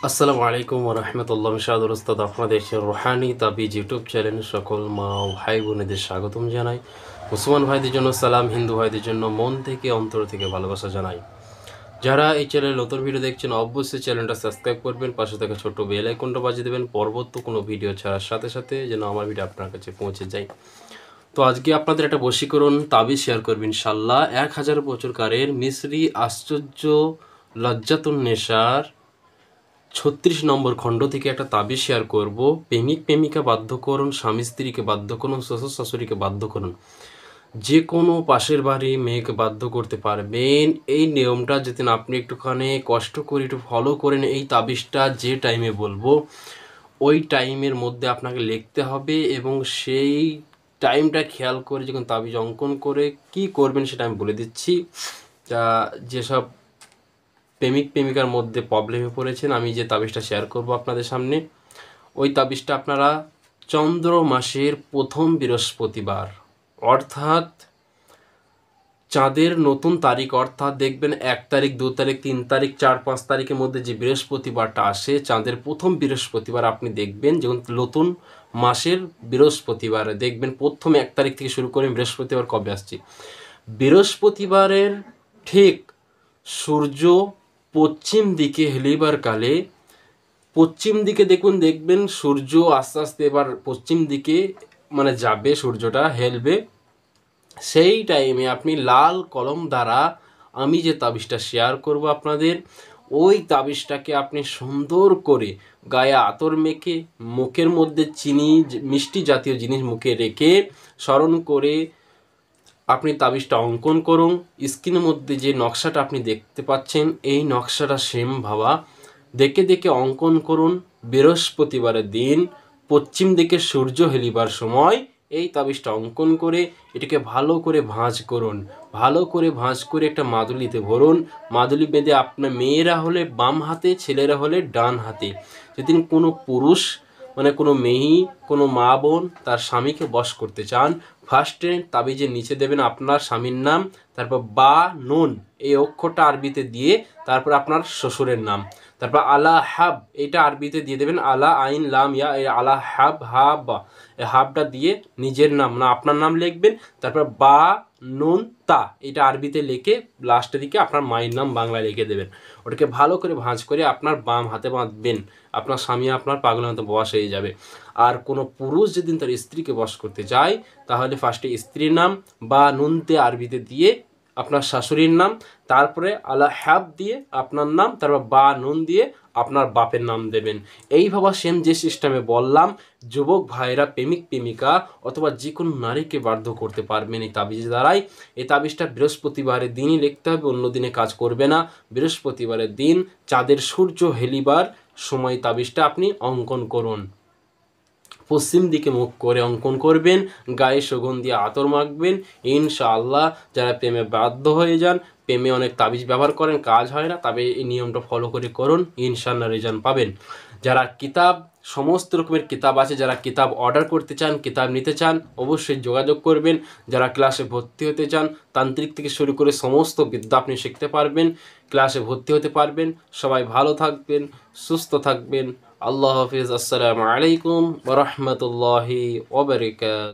আসসালামু আলাইকুম রহমতুল্লাহ মিশাদুল উস্তাদ আপনাদের রোহানি তাবিজ ইউটিউব চ্যানেল সকল মা ও ভাই বোনেদের স্বাগতম জানাই। মুসলমান ভাইদের জন্য সালাম, হিন্দু ভাইদের জন্য মন থেকে অন্তর থেকে ভালোবাসা জানাই। যারা এই চ্যানেলে নতুন ভিডিও দেখছেন অবশ্যই চ্যানেলটা সাবস্ক্রাইব করবেন, পাশে থাকা ছোট্ট বেল আইকনটা বাজিয়ে দেবেন পরবর্তী কোনো ভিডিও ছাড়ার সাথে সাথে যেন আমার ভিডিও আপনার কাছে পৌঁছে যায়। তো আজকে আপনাদের একটা বশীকরণ তাবিজ শেয়ার করবেন ইনশাল্লাহ। 1000 বছরকারের মিশরি আশ্চর্য লজ্জাতুন নেশার 36 নম্বর খণ্ড থেকে একটা তাবিজ শেয়ার করব। প্রেমিক প্রেমিকা বাধ্য করুন, স্বামী স্ত্রীকে বাধ্য করুন, শ্বশুর শাশুড়িকে বাধ্য করুন, যে কোনো পাশের বাড়ি মেয়েকে বাধ্য করতে পারবেন। এই নিয়মটা যদি আপনি একটুখানি কষ্ট করে একটু ফলো করেন, এই তাবিজটা যে টাইমে বলবো ওই টাইমের মধ্যে আপনাকে লিখতে হবে এবং সেই টাইমটা খেয়াল করে যখন তাবিজ অঙ্কন করে কি করবেন সেটা আমি বলে দিচ্ছি। যেসব প্রেমিক প্রেমিকার মধ্যে প্রবলেমে পড়েছেন, আমি যে তাবিজটা শেয়ার করব আপনাদের সামনে, ওই তাবিজটা আপনারা চন্দ্র মাসের প্রথম বৃহস্পতিবার অর্থাৎ চাঁদের নতুন তারিখ, অর্থাৎ দেখবেন 1 তারিখ, 2 তারিখ, 3 তারিখ, 4, 5 তারিখের মধ্যে যে বৃহস্পতিবারটা আসে, চাঁদের প্রথম বৃহস্পতিবার আপনি দেখবেন যখন নতুন মাসের বৃহস্পতিবার দেখবেন প্রথম 1 তারিখ থেকে শুরু করে বৃহস্পতিবার কবে আসছে, বৃহস্পতিবারের ঠিক সূর্য পশ্চিম দিকে হেলিবার কালে, পশ্চিম দিকে দেখবেন সূর্য আস্তে আস্তে এবার পশ্চিম দিকে মানে যাবে, সূর্যটা হেলবে। সেই টাইমে আপনি লাল কলম দ্বারা আমি যে তাবিজটা শেয়ার করব আপনাদের, ওই তাবিজটাকে আপনি সুন্দর করে গায়ে আতর মেখে মুখের মধ্যে চিনি মিষ্টি জাতীয় জিনিস মুখে রেখে স্মরণ করে আপনি তাবিজটা অঙ্কন করুন। স্ক্রিনের মধ্যে যে নকশাটা আপনি দেখতে পাচ্ছেন এই নকশাটা সেম ভাবা দেখে দেখে অঙ্কন করুন। বৃহস্পতিবারের দিন পশ্চিম দিকে সূর্য হেলিবার সময় এই তাবিজটা অঙ্কন করে এটাকে ভালো করে ভাঁজ করুন। ভালো করে ভাঁজ করে একটা মাদুলিতে ভরুন। মাদুলি বেঁধে আপনার মেয়েরা হলে বাম হাতে, ছেলেরা হলে ডান হাতে। যেদিন কোনো পুরুষ মানে কোনো মেয়ে, কোনো মা বোন তার স্বামীকে বশ করতে চান, ফার্স্টে তাবিজের নিচে দেবেন আপনার স্বামীর নাম, তারপর বা নুন এই অক্ষরটা আরবিতে দিয়ে তারপর আপনার শ্বশুরের নাম, তারপর আলা হাব এটা আরবিতে দিয়ে দেবেন, আলা আইন লাম ইয়া এই আলা হাব হাব এই হাবটা দিয়ে নিজের নাম না আপনার নাম লিখবেন, তারপর বা নুন তা এটা আরবিতে লিখে লাস্টের দিকে আপনার মায়ের নাম বাংলায় লিখে দেবেন। ওটাকে ভালো করে ভাঁজ করে আপনার বাম হাতে বাঁধবেন। আপনার স্বামী আপনার পাগলের মতো বশ হয়ে যাবে। আর কোনো পুরুষ যেদিন তার স্ত্রীকে বশ করতে যায় তাহলে ফার্স্টে স্ত্রীর নাম বা নুনতে আরবিতে দিয়ে আপনার শাশুড়ির নাম, তারপরে আলা হ্যাব দিয়ে আপনার নাম, তারপর বা নুন দিয়ে আপনার বাপের নাম দেবেন। এইভাবে সেম যে সিস্টেমে বললাম, যুবক ভাইরা প্রেমিক প্রেমিকা অথবা যে কোনো নারীকে বাধ্য করতে পারবেন এই তাবিজ দ্বারাই। এই তাবিজটা বৃহস্পতিবারের দিনই লিখতে হবে, অন্য দিনে কাজ করবে না। বৃহস্পতিবারের দিন চাঁদের সূর্য হেলিবার সময় তাবিজটা আপনি অঙ্কন করুন। পশ্চিম দিকে মুখ করে অঙ্কন করবেন, গায়ে সুগন্ধি আতর মাখবেন। ইনশাআল্লাহ যারা প্রেমে বাধ্য হয়ে যান, প্রেমে অনেক তাবিজ ব্যবহার করেন কাজ হয় না, তবে এই নিয়মটা ফলো করে করুন, ইনশাআল্লাহ রেজাল্ট পাবেন। যারা কিতাব, সমস্ত রকমের কিতাব আছে, যারা কিতাব অর্ডার করতে চান, কিতাব নিতে চান অবশ্যই যোগাযোগ করবেন। যারা ক্লাসে ভর্তি হতে চান, তান্ত্রিক থেকে শুরু করে সমস্ত বিদ্যা আপনি শিখতে পারবেন, ক্লাসে ভর্তি হতে পারবেন। সবাই ভালো থাকবেন, সুস্থ থাকবেন। আল্লাহ হাফিজ। আসসালামু আলাইকুম ওয়া রাহমাতুল্লাহি ওয়া বারাকাতুহু।